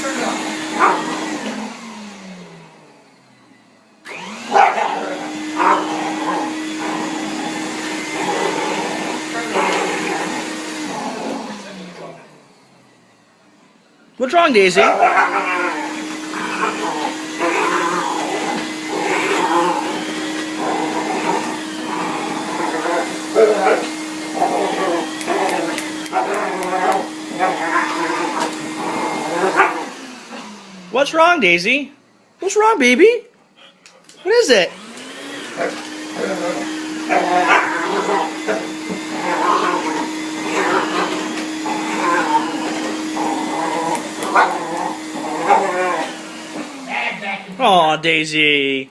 turn it off. What's wrong, Daisy? What's wrong, Daisy? What's wrong, baby? What is it? Aw, Daisy.